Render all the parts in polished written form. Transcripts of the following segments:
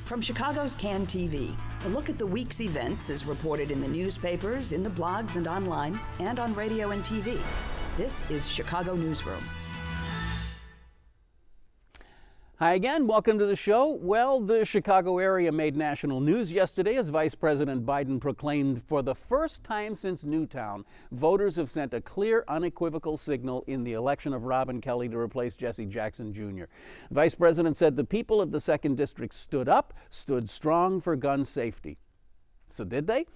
From Chicago's CAN TV, a look at the week's events is reported in the newspapers, in the blogs and online, and on radio and TV. This is Chicago Newsroom. Hi again, welcome to the show. Well, the Chicago area made national news yesterday as Vice President Biden proclaimed for the first time since Newtown, voters have sent a clear, unequivocal signal in the election of Robin Kelley to replace Jesse Jackson Jr. Vice President said the people of the 2nd District stood strong for gun safety. So did they?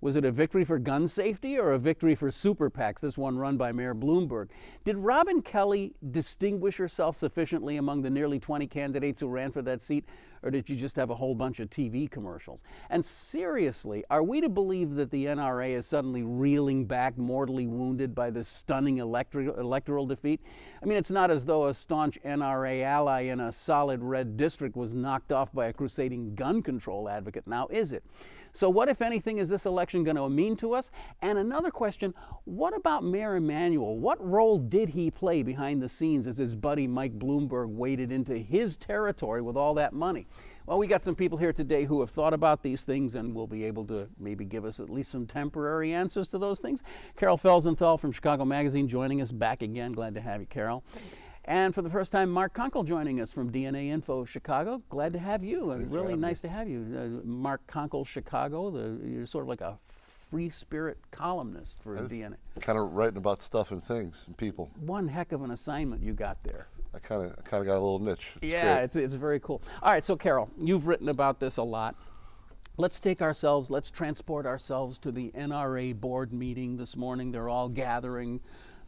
Was it a victory for gun safety or a victory for super PACs, this one run by Mayor Bloomberg? Did Robin Kelley distinguish herself sufficiently among the nearly 20 candidates who ran for that seat, or did you just have a whole bunch of TV commercials? And seriously, are we to believe that the NRA is suddenly reeling back, mortally wounded by this stunning electoral defeat? I mean, it's not as though a staunch NRA ally in a solid red district was knocked off by a crusading gun control advocate, now is it? So what, if anything, is this election going to mean to us? And another question, what about Mayor Emanuel? What role did he play behind the scenes as his buddy Mike Bloomberg waded into his territory with all that money? Well, we got some people here today who have thought about these things and will be able to maybe give us at least some temporary answers to those things. Carol Felsenthal from Chicago Magazine joining us back again. Glad to have you, Carol. Thanks. And for the first time, Mark Konkol joining us from DNAInfo Chicago. Glad to have you. Really nice to have you. Mark Konkol, Chicago. You're sort of like a free spirit columnist for DNA. Kind of writing about stuff and things and people. One heck of an assignment you got there. I kind of got a little niche. It's very cool. All right, so Carol, you've written about this a lot. Let's transport ourselves to the NRA board meeting this morning. They're all gathering,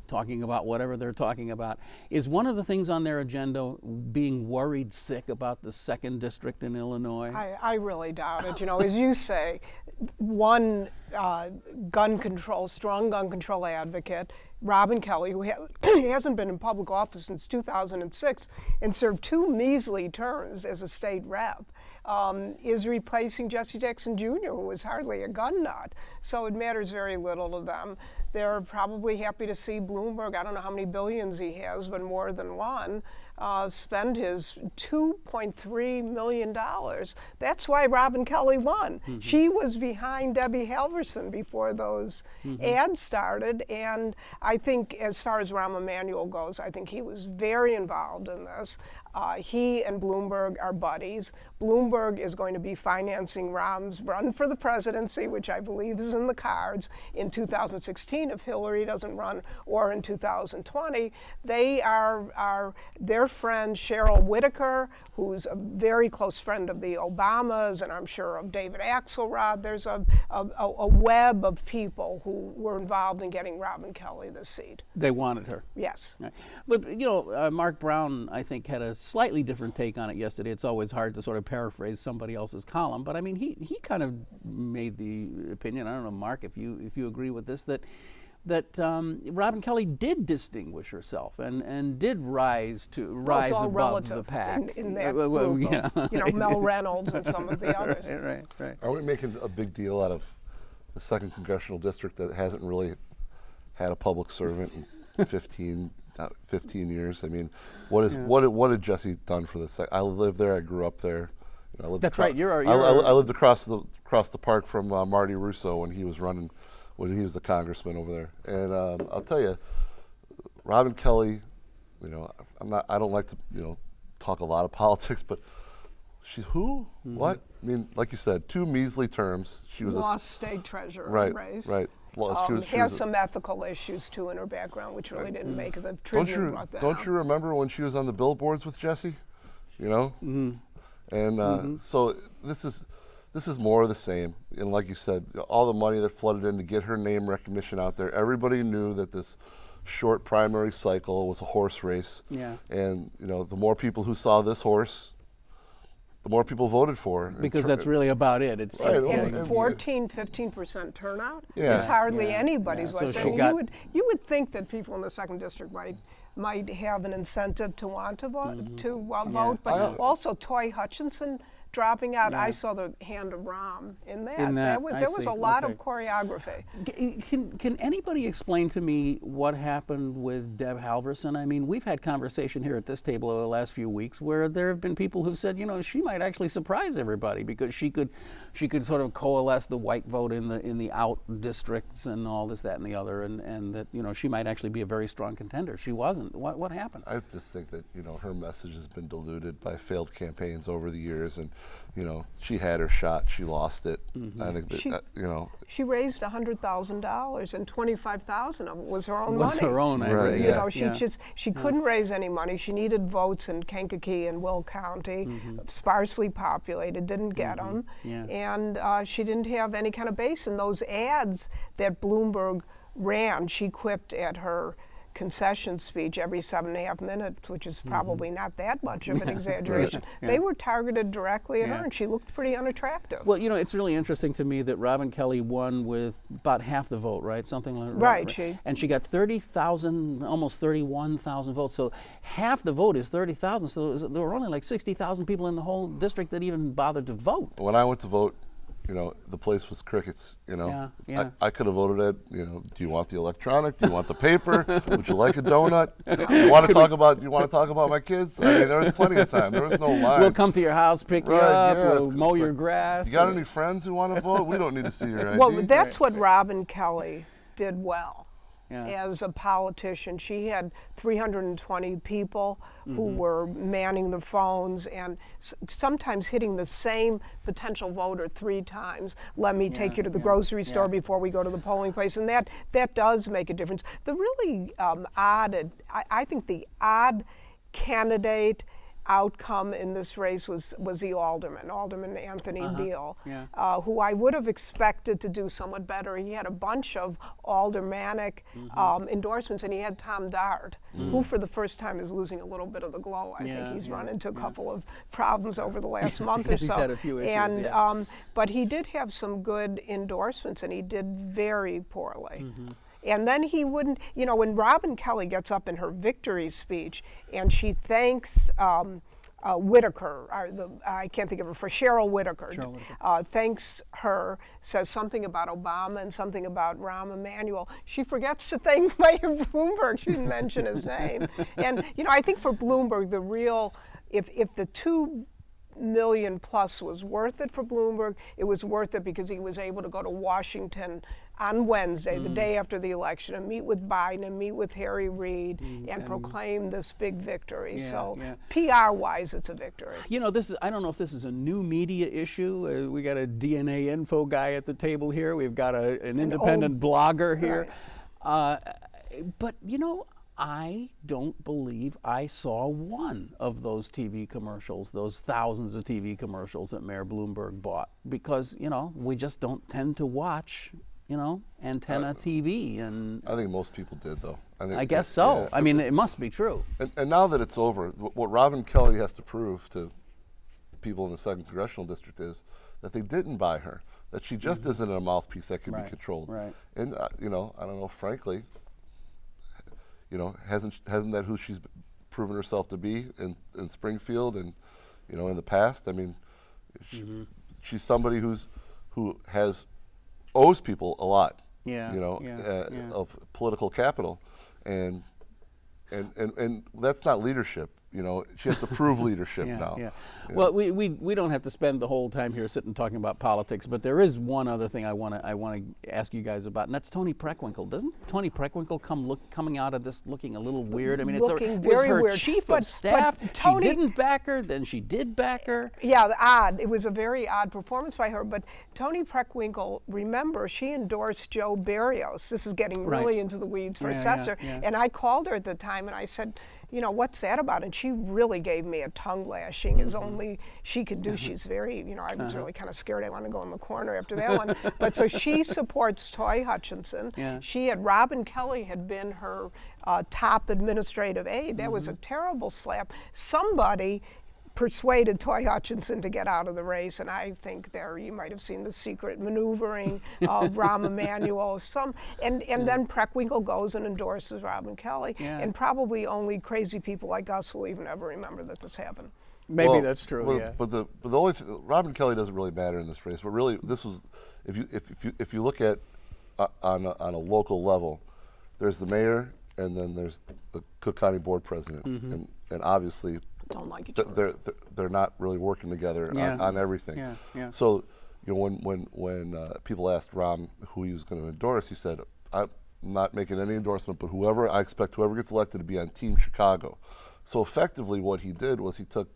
talking about whatever they're talking about. Is one of the things on their agenda being worried sick about the 2nd District in Illinois? I really doubt it. You know, as you say, one strong gun control advocate, Robin Kelley, who hasn't been in public office since 2006 and served 2 measly terms as a state rep, is replacing Jesse Jackson Jr., who was hardly a gun nut. So it matters very little to them. They're probably happy to see Bloomberg, I don't know how many billions he has, but more than one, spend his $2.3 million. That's why Robin Kelley won. Mm-hmm. She was behind Debbie Halverson before those ads started, and I think as far as Rahm Emanuel goes, I think he was very involved in this. He and Bloomberg are buddies. Bloomberg is going to be financing Rahm's run for the presidency, which I believe is in the cards in 2016 if Hillary doesn't run, or in 2020. They are their friend Cheryl Whitaker, who's a very close friend of the Obamas, and I'm sure of David Axelrod. There's a web of people who were involved in getting Robin Kelley the seat. They wanted her. Yes. Right. But, you know, Mark Brown, I think, had a slightly different take on it yesterday. It's always hard to sort of paraphrase somebody else's column, but I mean, he kind of made the opinion, I don't know, Mark, if you agree with this, that Robin Kelley did distinguish herself and did rise above the pack. In that group, yeah. You know, Mel Reynolds and some of the others. Right. Are we making a big deal out of the 2nd Congressional District that hasn't really had a public servant in 15 years? I mean, what had Jesse done for this? I lived there. I grew up there. You know, That's right. I lived across the park from Marty Russo when he was the congressman over there. And I'll tell you, Robin Kelley, you know, I don't like to, you know, talk a lot of politics, but she's who? Mm-hmm. What? I mean, like you said, 2 measly terms. She was lost state treasurer race. Right. Has some ethical issues too in her background, which really didn't make the Tribune about that. Don't you remember when she was on the billboards with Jesse? You know, and so this is more of the same. And like you said, all the money that flooded in to get her name recognition out there. Everybody knew that this short primary cycle was a horse race. Yeah. And you know, the more people who saw this horse, the more people voted for. Because that's really about it. It's just and 15% turnout. Yeah. It's hardly anybody's voice. So you would think that people in the 2nd District might have an incentive to want to vote, but also Toy Hutchinson dropping out. Yeah. I saw the hand of Ram in that. I There was see. a lot Okay. of choreography. Can anybody explain to me what happened with Deb Halverson? I mean, we've had conversation here at this table over the last few weeks where there have been people who've said, she might actually surprise everybody because she could sort of coalesce the white vote in the out districts and all this, that, and the other, and that she might actually be a very strong contender. She wasn't. What happened? I just think that her message has been diluted by failed campaigns over the years, and she had her shot, she lost it. I think that She raised $100,000, and $25,000 of it was her own money. Was her own, I Right, read. yeah. She couldn't raise any money. She needed votes in Kankakee and Will County, sparsely populated, didn't get them, Yeah. and she didn't have any kind of base. And those ads that Bloomberg ran, she quipped at her concession speech every 7.5 minutes, which is probably not that much of an exaggeration. Yeah. They were targeted directly at Yeah. her, and she looked pretty unattractive. Well, it's really interesting to me that Robin Kelley won with about half the vote, right? Something like that. Right. And she got 30,000, almost 31,000 votes. So half the vote is 30,000. So there were only like 60,000 people in the whole district that even bothered to vote. When I went to vote, the place was crickets. Yeah, yeah. I could have voted at. Do you want the electronic? Do you want the paper? Would you like a donut? Do you want to talk about my kids? I mean, there was plenty of time. There was no line. We'll come to your house, pick you Right, up, yeah, we'll mow your grass. You got any friends who want to vote? We don't need to see your ID. Well, that's what Robin Kelley did well. Yeah. As a politician, she had 320 people who were manning the phones and sometimes hitting the same potential voter 3 times. Let me take you to the grocery store before we go to the polling place, and that does make a difference. The really I think the odd candidate outcome in this race was the Alderman Anthony Beale, who I would have expected to do somewhat better. He had a bunch of aldermanic endorsements, and he had Tom Dart, who for the first time is losing a little bit of the glow. I think he's run into a couple of problems over the last month or so. He's had a few issues, but he did have some good endorsements, and he did very poorly. And then he wouldn't, when Robin Kelley gets up in her victory speech and she thanks Whitaker, I can't think of her, for Cheryl Whitaker, thanks her, says something about Obama and something about Rahm Emanuel. She forgets to thank Mayor Bloomberg. She didn't mention his name. And, I think for Bloomberg, the real, if the 2 million plus was worth it for Bloomberg, it was worth it because he was able to go to Washington on Wednesday, the day after the election, and meet with Biden and meet with Harry Reid and proclaim this big victory. PR-wise, it's a victory. I don't know if this is a new media issue. We got a DNAInfo guy at the table here. We've got an independent blogger here. Right. But, I don't believe I saw one of those TV commercials, those thousands of TV commercials that Mayor Bloomberg bought, because, we just don't tend to watch, antenna TV. And I think most people did, though. I guess so. Yeah. I mean, it must be true. And now that it's over, what Robin Kelley has to prove to people in the 2nd Congressional District is that they didn't buy her, that she just isn't a mouthpiece that can be controlled. Right. And, I don't know, frankly, hasn't that who she's proven herself to be in Springfield and, in the past? I mean, she's somebody who owes people a lot, of political capital, and that's not leadership. She has to prove leadership now. Yeah. Well, we don't have to spend the whole time here sitting talking about politics, but there is one other thing I want to ask you guys about, and that's Toni Preckwinkle. Doesn't Toni Preckwinkle coming out of this looking a little weird? I mean, it was her weird. chief of staff. Toni, she didn't back her, then she did back her. Yeah, odd. It was a very odd performance by her. But Toni Preckwinkle, remember, she endorsed Joe Barrios. This is getting really into the weeds for assessor. Yeah. And I called her at the time and I said, what's that about? And she really gave me a tongue lashing, as only she could do. She's very, I was really kind of scared. I want to go in the corner after that one. But so she supports Toy Hutchinson. Yeah. Robin Kelley had been her top administrative aide. That was a terrible slap. Somebody persuaded Toy Hutchinson to get out of the race, and I think there you might have seen the secret maneuvering of Rahm Emanuel. And then Preckwinkle goes and endorses Robin Kelley, and probably only crazy people like us will even ever remember that this happened. Maybe that's true. Well, yeah. But the only Robin Kelley doesn't really matter in this race. But really, this was if you look at on a local level, there's the mayor and then there's the Cook County Board President, and obviously Don't like each other. they're not really working together on everything. Yeah, yeah. So when people asked Ron who he was going to endorse, he said, "I'm not making any endorsement, but I expect whoever gets elected to be on Team Chicago." So effectively, what he did was he took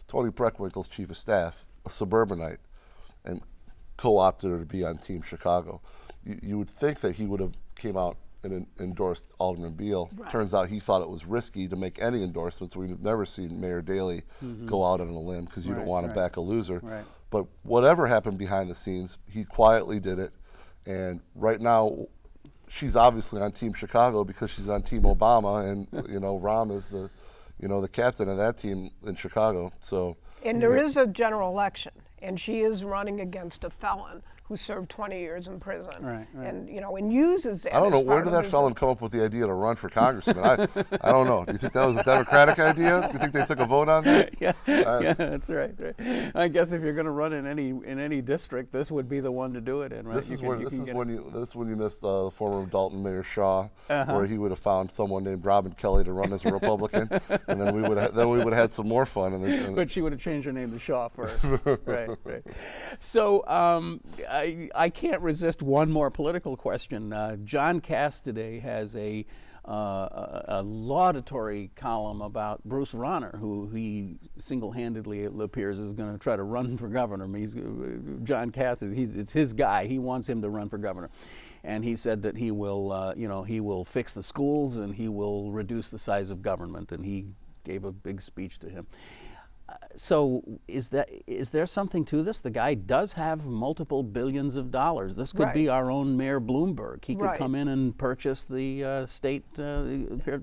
Tony Preckwinkle's chief of staff, a suburbanite, and co-opted her to be on Team Chicago. You would think that he would have came out and endorsed Alderman Beal. Right. Turns out he thought it was risky to make any endorsements. We've never seen Mayor Daley go out on a limb because you don't want to back a loser. Right. But whatever happened behind the scenes, he quietly did it. And right now, she's obviously on Team Chicago because she's on Team Obama, and Rahm is the captain of that team in Chicago. So. And there is a general election, and she is running against a felon who served 20 years in prison. Right. And and uses that. I don't know, as where part did of that his- felon come up with the idea to run for congressman? I don't know. Do you think that was a Democratic idea? Do you think they took a vote on that? Yeah, that's right. I guess if you're going to run in any district, this would be the one to do it in, right? This is when you missed former Dalton Mayor Shaw, where he would have found someone named Robin Kelley to run as a Republican, and then we would have had some more fun. But she would have changed her name to Shaw first. Right. So I can't resist one more political question. John Cass today has a laudatory column about Bruce Rauner, who he single-handedly, it appears, is going to try to run for governor. I mean, John Cass it's his guy. He wants him to run for governor, and he said that he will fix the schools and he will reduce the size of government, and he gave a big speech to him. So is there something to this? The guy does have multiple billions of dollars. This could be our own Mayor Bloomberg. He could come in and purchase the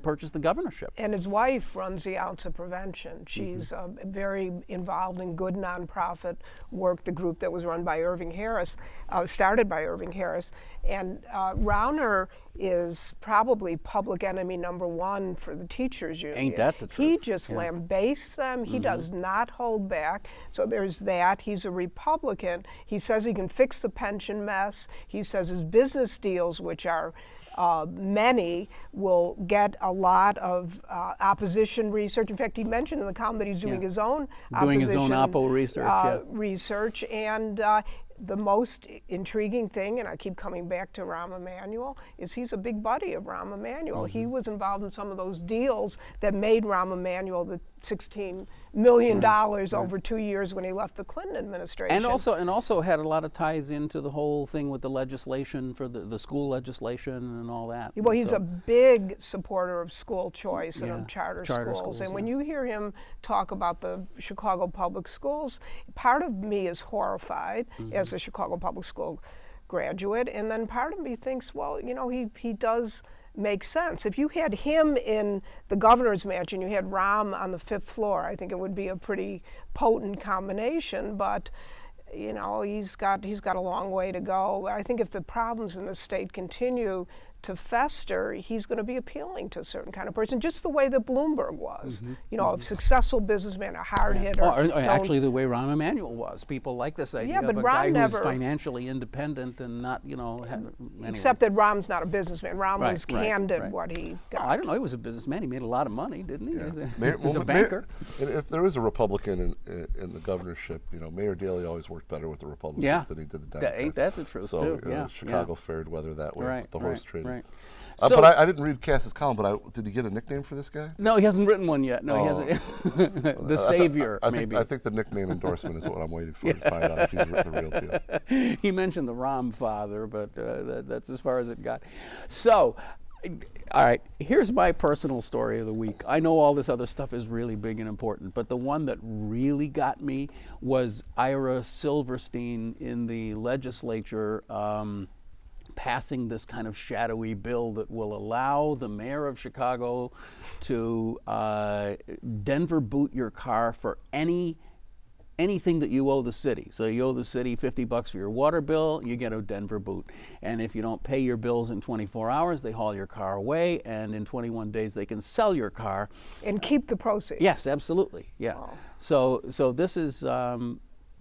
purchase the governorship. And his wife runs the Ounce of Prevention. She's very involved in good nonprofit work, the group that was run by Irving Harris, started by Irving Harris. And Rauner is probably public enemy number one for the teachers union. Ain't that the truth? He just lambastes them. He does not hold back. So there's that. He's a Republican. He says he can fix the pension mess. He says his business deals, which are many, will get a lot of opposition research. In fact, he mentioned in the column that he's doing his own Oppo research. Research, and the most intriguing thing, and I keep coming back to Rahm Emanuel, is he's a big buddy of Rahm Emanuel. He was involved in some of those deals that made Rahm Emanuel the $16 million over 2 years when he left the Clinton administration. And also had a lot of ties into the whole thing with the legislation for the school legislation and all that. Well, he's a big supporter of school choice and of charter schools. And when you hear him talk about the Chicago public schools, part of me is horrified as a Chicago public school graduate, and then part of me thinks, well, he does make sense. If you had him in the governor's mansion, you had Rahm on the 5th floor, I think it would be a pretty potent combination, but he's got a long way to go. I think if the problems in the state continue to fester, he's going to be appealing to a certain kind of person, just the way that Bloomberg was. A successful businessman, a hard hitter. Or actually the way Rahm Emanuel was. People like this idea of a guy who's financially independent and not, anyway. Except that Rahm's not a businessman. Rahm was candid what he got. I don't know. He was a businessman. He made a lot of money, didn't he? Yeah. He was a banker. And if there is a Republican in the governorship, Mayor Daley always worked better with the Republicans than he did the Democrats. Ain't that the truth, so, too? Chicago fared weather that way with the horse trading. Right. But I didn't read Cass's column, but did he get a nickname for this guy? No, he hasn't written one yet. No, he hasn't. The Savior, maybe. I think the nickname endorsement is what I'm waiting for to find out if he's the real deal. He mentioned the Rahm father, but that's as far as it got. So, all right, here's my personal story of the week. I know all this other stuff is really big and important, but the one that really got me was Ira Silverstein in the legislature passing this kind of shadowy bill that will allow the mayor of Chicago to Denver boot your car for any anything that you owe the city. So you owe the city $50 for your water bill, you get a Denver boot. And if you don't pay your bills in 24 hours, they haul your car away, and in 21 days they can sell your car. And keep the proceeds. Yes, absolutely, yeah. Wow. So this is,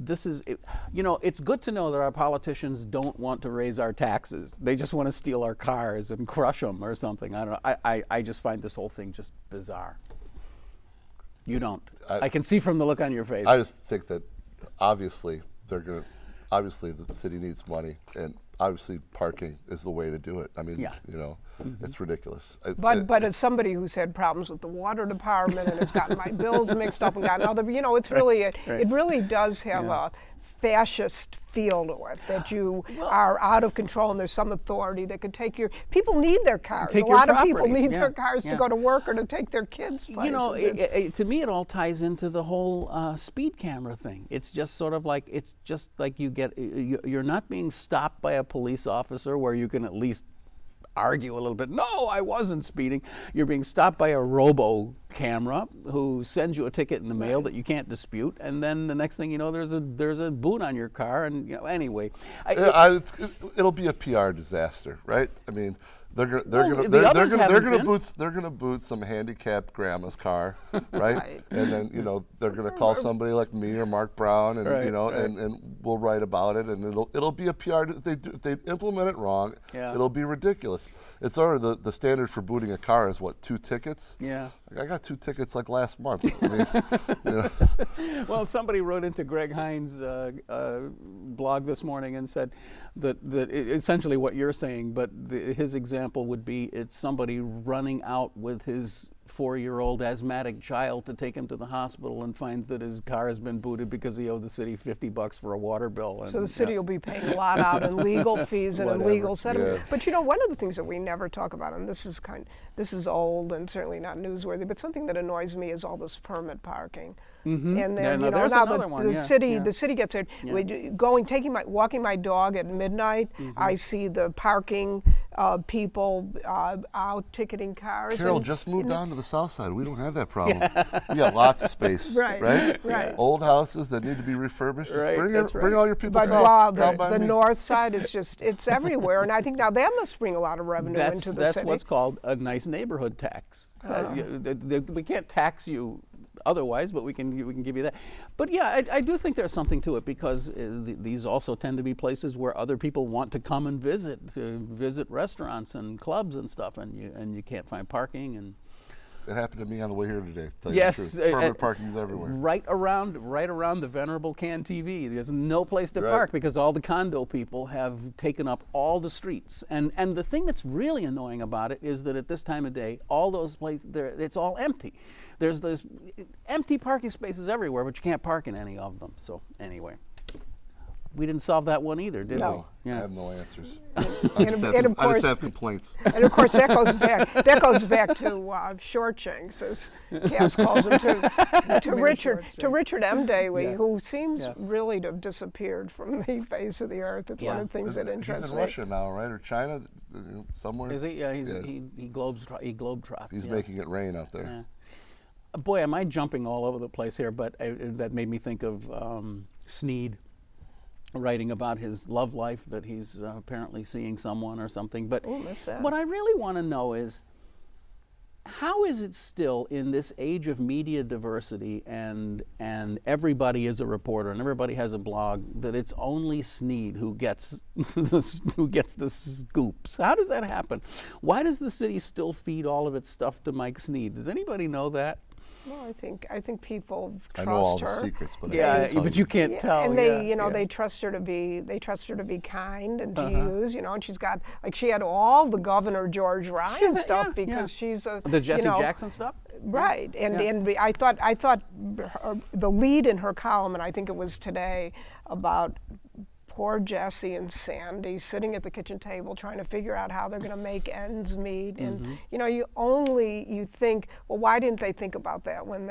it's good to know that our politicians don't want to raise our taxes. They just want to steal our cars and crush them or something. I don't know. I just find this whole thing just bizarre. You don't. I can see from the look on your face. I just think that obviously the city needs money, and obviously parking is the way to do it. I mean, it's ridiculous. But as somebody who's had problems with the water department and it's gotten my bills mixed up and gotten other, it's really, it really does have a fascist feel to it, that you are out of control and there's some authority that could take people need their cars. A lot of people need their cars to go to work or to take their kids places. To me it all ties into the whole speed camera thing. It's just sort of like, you're not being stopped by a police officer where you can at least argue a little bit. No, I wasn't speeding. You're being stopped by a robo camera who sends you a ticket in the mail that you can't dispute, and then the next thing you know, there's a boot on your car, and anyway. It'll be a PR disaster, right? I mean, they're gonna boot some handicapped grandma's car, right? And then they're gonna call somebody like me or Mark Brown, and and we'll write about it, and it'll be a PR. If they implement it wrong, it'll be ridiculous. It's already the standard for booting a car is what, 2 tickets? Yeah. I got 2 tickets like last month. I mean, Well, somebody wrote into Greg Hines' blog this morning and said that essentially what you're saying, but his example would be it's somebody running out with his 4-year-old asthmatic child to take him to the hospital and finds that his car has been booted because he owed the city $50 for a water bill. And, so the city will be paying a lot out in legal fees and in legal settlement. Yeah. But one of the things that we never talk about, and this is old and certainly not newsworthy, but something that annoys me is all this permit parking. Mm-hmm. And then now the city gets it. Walking my dog at midnight. I see the parking people out ticketing cars. Carol just moved on to the south side. We don't have that problem. We got lots of space, right? Old houses that need to be refurbished. Just bring all your people south. But the north side, it's everywhere, and I think now that must bring a lot of revenue into the city. That's what's called a nice neighborhood tax. We can't tax you otherwise, but we can give you that. But yeah, I do think there's something to it, because these also tend to be places where other people want to come and visit restaurants and clubs and stuff, and you can't find parking. And it happened to me on the way here today. Tell you the truth. Permit parking's everywhere. Right around the venerable Can TV. There's no place to park because all the condo people have taken up all the streets. And the thing that's really annoying about it is that at this time of day, all those places, it's all empty. There's empty parking spaces everywhere, but you can't park in any of them. So anyway, we didn't solve that one either, did we? I have no answers. I just have complaints. And of course, that goes back to Shortshanks, as Cass calls him, to Richard M. Daley, who seems really to have disappeared from the face of the earth. It's one of the things that interests me. He's in Russia now, right, or China, somewhere. Is he? Yeah, he globetrots. He's making it rain out there. Yeah. Boy, am I jumping all over the place here, but that made me think of Sneed writing about his love life, that he's apparently seeing someone or something. But what I really want to know is, how is it still in this age of media diversity and everybody is a reporter and everybody has a blog, that it's only Sneed who gets the scoops? How does that happen? Why does the city still feed all of its stuff to Mike Sneed? Does anybody know that? Well, I think people trust her. I know all the secrets, but but you can't tell. And they trust her to be kind and to use, and she's got, like, she had all the Governor George Ryan stuff because she's the Jesse Jackson stuff. Right, and I thought the lead in her column, and I think it was today, about poor Jesse and Sandy sitting at the kitchen table trying to figure out how they're going to make ends meet. And you think, well, why didn't they think about that when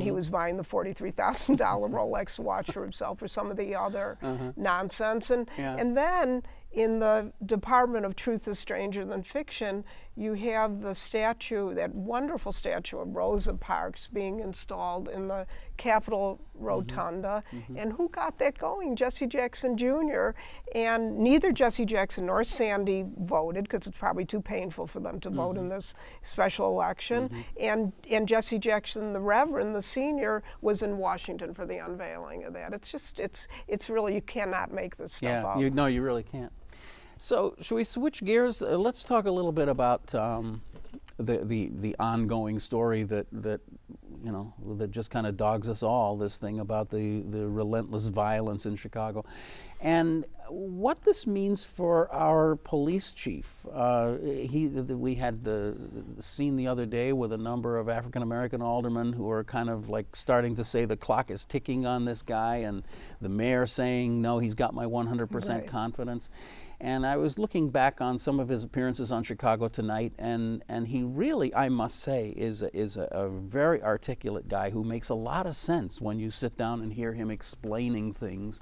he was buying the $43,000 Rolex watch for himself, or some of the other nonsense? And then in the Department of Truth is Stranger Than Fiction, you have the statue, that wonderful statue of Rosa Parks being installed in the Capitol Rotunda. And who got that going? Jesse Jackson Jr. And neither Jesse Jackson nor Sandy voted, because it's probably too painful for them to vote in this special election. And Jesse Jackson, the Reverend, the senior, was in Washington for the unveiling of that. It's just, it's really, you cannot make this stuff up. No, you really can't. So, should we switch gears? Let's talk a little bit about the ongoing story that just kind of dogs us all. This thing about the relentless violence in Chicago, and what this means for our police chief. We had seen the other day with a number of African American aldermen who are kind of like starting to say the clock is ticking on this guy, and the mayor saying, no, he's got my 100% confidence. And I was looking back on some of his appearances on Chicago Tonight, and he really, I must say, is a very articulate guy who makes a lot of sense when you sit down and hear him explaining things.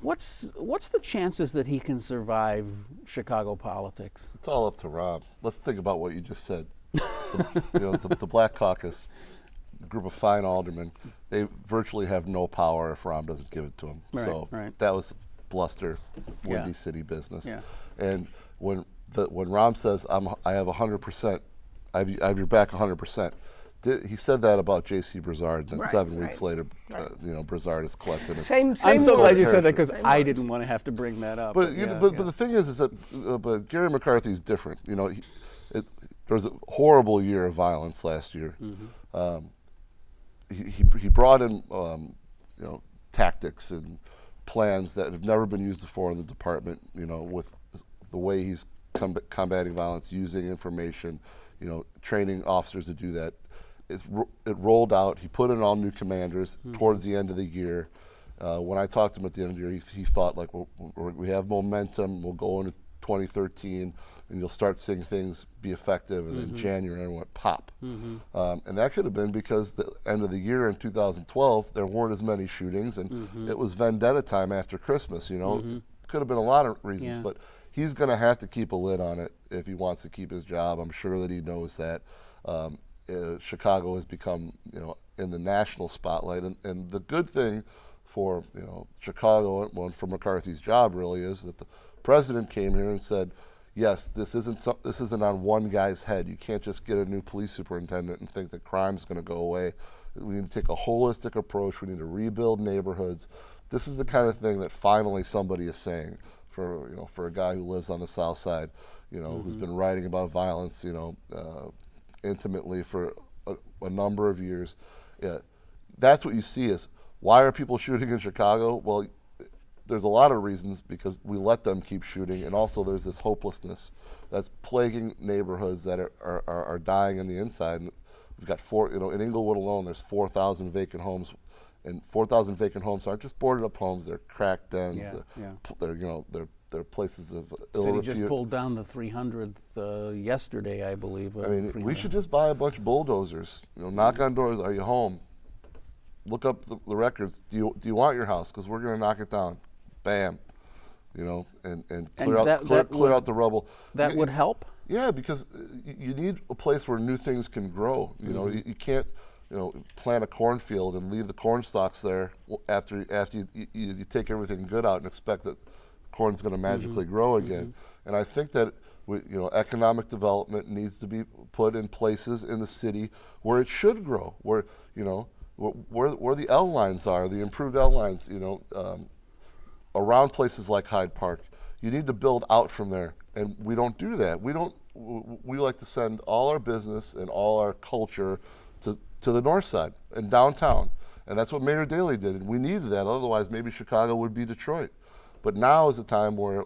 What's the chances that he can survive Chicago politics? It's all up to Rob. Let's think about what you just said. The Black Caucus, group of fine aldermen, they virtually have no power if Rob doesn't give it to them. That was bluster, Windy City business. And when Rom says, I have 100%, I have your back 100%, he said that about J.C. Broussard, and then 7 weeks later, Broussard is collected. I'm so glad you said that, because I didn't want to have to bring that up. But the thing is that but Gary McCarthy's different. There was a horrible year of violence last year. He brought in tactics and plans that have never been used before in the department, with the way he's combating violence, using information, training officers to do that. It rolled out. He put in all new commanders towards the end of the year. When I talked to him at the end of the year, he thought, like, we have momentum, we'll go into 2013, and you'll start seeing things be effective, and then January everyone went pop. And that could have been because the end of the year in 2012, there weren't as many shootings, and it was vendetta time after Christmas, Could have been a lot of reasons, but he's going to have to keep a lid on it if he wants to keep his job. I'm sure that he knows that. Chicago has become, in the national spotlight, and the good thing for, Chicago, and for McCarthy's job really, is that the president came here and said, yes, this isn't on one guy's head. You can't just get a new police superintendent and think that crime's going to go away. We need to take a holistic approach. We need to rebuild neighborhoods. This is the kind of thing that finally somebody is saying for a guy who lives on the South Side, who's been writing about violence, intimately for a number of years. That's what you see is, why are people shooting in Chicago? Well, there's a lot of reasons, because we let them keep shooting, and also there's this hopelessness that's plaguing neighborhoods that are dying on the inside. And we've got in Inglewood alone, there's 4,000 vacant homes, and 4,000 vacant homes aren't just boarded up homes; they're crack dens. They're places of ill repute. City just pulled down the 300th yesterday, I believe. We should just buy a bunch of bulldozers. Knock on doors. Are you home? Look up the records. Do you want your house? Because we're going to knock it down. Bam. And clear out the rubble. That would help? Yeah, because you need a place where new things can grow. You can't plant a cornfield and leave the corn stalks there after you take everything good out and expect that corn's going to magically grow again. And I think that economic development needs to be put in places in the city where it should grow, where the L lines are, the improved L lines, around places like Hyde Park. You need to build out from there, and we don't do that. We like to send all our business and all our culture to the north side and downtown, and that's what Mayor Daley did, and we needed that. Otherwise, maybe Chicago would be Detroit. But now is a time where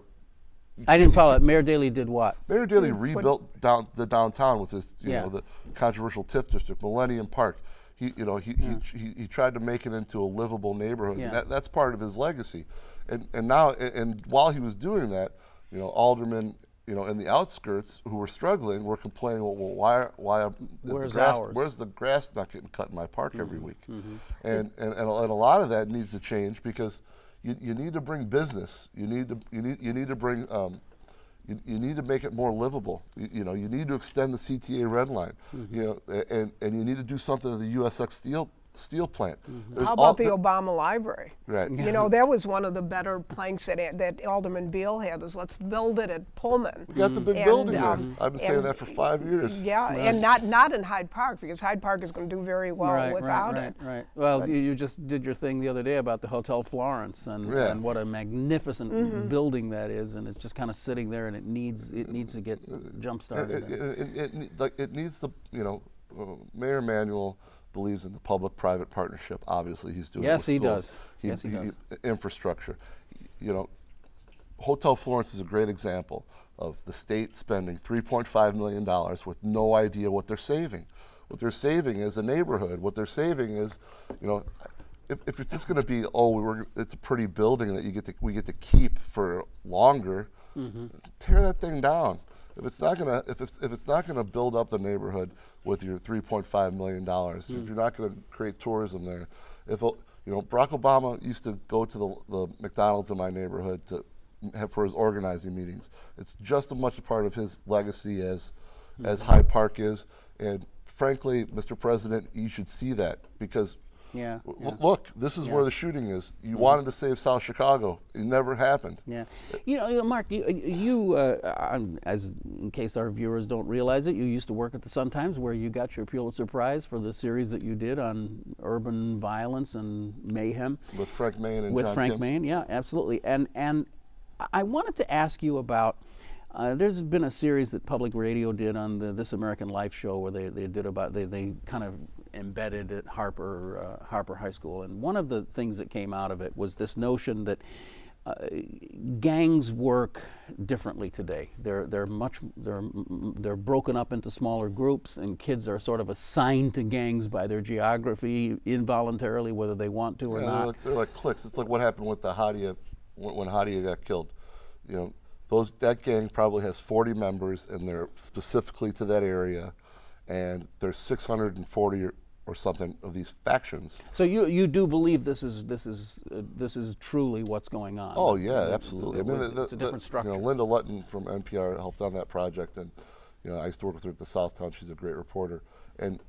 I didn't follow it. Mayor Daley did what? Mayor Daley rebuilt the downtown with this, the controversial TIF district, Millennium Park. He tried to make it into a livable neighborhood. Yeah. And that's part of his legacy. And now, and while he was doing that, aldermen, in the outskirts who were struggling were complaining, well, where's the grass not getting cut in my park every week? And a lot of that needs to change, because you need to bring business. You need to bring you need to make it more livable. You need to extend the CTA red line. And you need to do something to the USX steel plant. How about the Obama Library? Right. That was one of the better planks that Alderman Beal had, is let's build it at Pullman. We got the big building there. I've been saying that for 5 years. Yeah, and not in Hyde Park, because Hyde Park is going to do very well without it. Right. Well, you just did your thing the other day about the Hotel Florence and what a magnificent building that is, and it's just kind of sitting there, and it needs to get jump started. It needs the Mayor Emanuel believes in the public-private partnership. Obviously, he's doing it with schools. Yes, he does. Infrastructure. Hotel Florence is a great example of the state spending $3.5 million with no idea what they're saving. What they're saving is a neighborhood. What they're saving is, if it's just going to be, it's a pretty building that we get to keep for longer, tear that thing down. If it's not gonna build up the neighborhood with your $3.5 million, if you're not gonna create tourism there, Barack Obama used to go to the McDonald's in my neighborhood for his organizing meetings. It's just as much a part of his legacy as Hyde Park is, and frankly, Mr. President, you should see that, because look, this is where the shooting is. You wanted to save South Chicago. It never happened. Yeah. Mark, you as in case our viewers don't realize it, you used to work at the Sun-Times, where you got your Pulitzer Prize for the series that you did on urban violence and mayhem. With Frank Main and With John Frank Kim. Main, yeah, absolutely. And I wanted to ask you about, there's been a series that public radio did on the This American Life show, where they kind of embedded at Harper High School, and one of the things that came out of it was this notion that gangs work differently today. They're broken up into smaller groups, and kids are sort of assigned to gangs by their geography involuntarily, whether they want to or not. They're like cliques. It's like what happened with the Hadia when Hadia got killed. That gang probably has 40 members, and they're specifically to that area, and there's 640 or something of these factions. So you do believe this is truly what's going on? Oh yeah, absolutely. It's a different structure. Linda Lutton from NPR helped on that project, and I used to work with her at the Southtown. She's a great reporter, and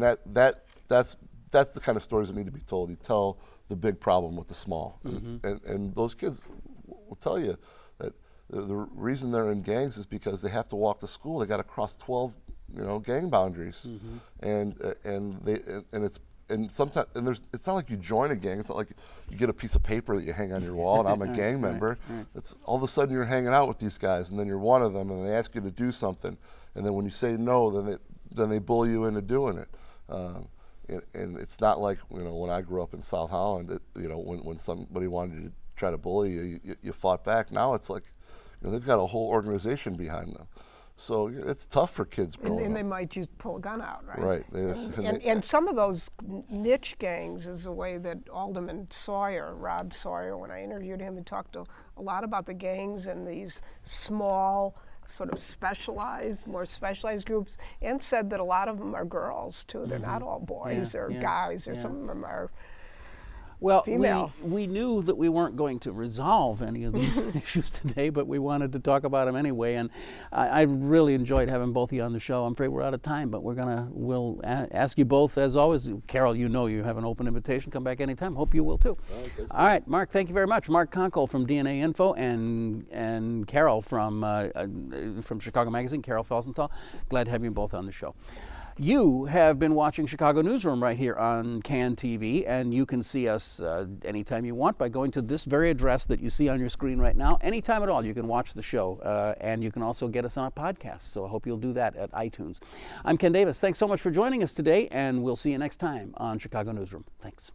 that's the kind of stories that need to be told. You tell the big problem with the small, and those kids will tell you that the reason they're in gangs is because they have to walk to school. They got to cross 12 gang boundaries, and sometimes it's not like you join a gang. It's not like you get a piece of paper that you hang on your wall and I'm a gang member. It's all of a sudden you're hanging out with these guys, and then you're one of them, and they ask you to do something, and then when you say no, then they bully you into doing it. And it's not like when I grew up in South Holland, when somebody wanted to try to bully you, you fought back. Now it's like they've got a whole organization behind them. So it's tough for kids growing up. And they might just pull a gun out, right? Right. And some of those niche gangs is the way that Alderman Rod Sawyer, when I interviewed him, he talked a lot about the gangs and these small, sort of more specialized groups, and said that a lot of them are girls too. They're not all boys or guys, or some of them are female. We knew that we weren't going to resolve any of these issues today, but we wanted to talk about them anyway. And I really enjoyed having both of you on the show. I'm afraid we're out of time, but we'll ask you both, as always. Carol, you have an open invitation. Come back anytime. Hope you will too. All right, Mark, thank you very much. Mark Konkol from DNAInfo and Carol from Chicago Magazine, Carol Felsenthal. Glad to have you both on the show. You have been watching Chicago Newsroom right here on CAN TV, and you can see us anytime you want by going to this very address that you see on your screen right now. Anytime at all, you can watch the show, and you can also get us on a podcast, so I hope you'll do that at iTunes. I'm Ken Davis. Thanks so much for joining us today, and we'll see you next time on Chicago Newsroom. Thanks.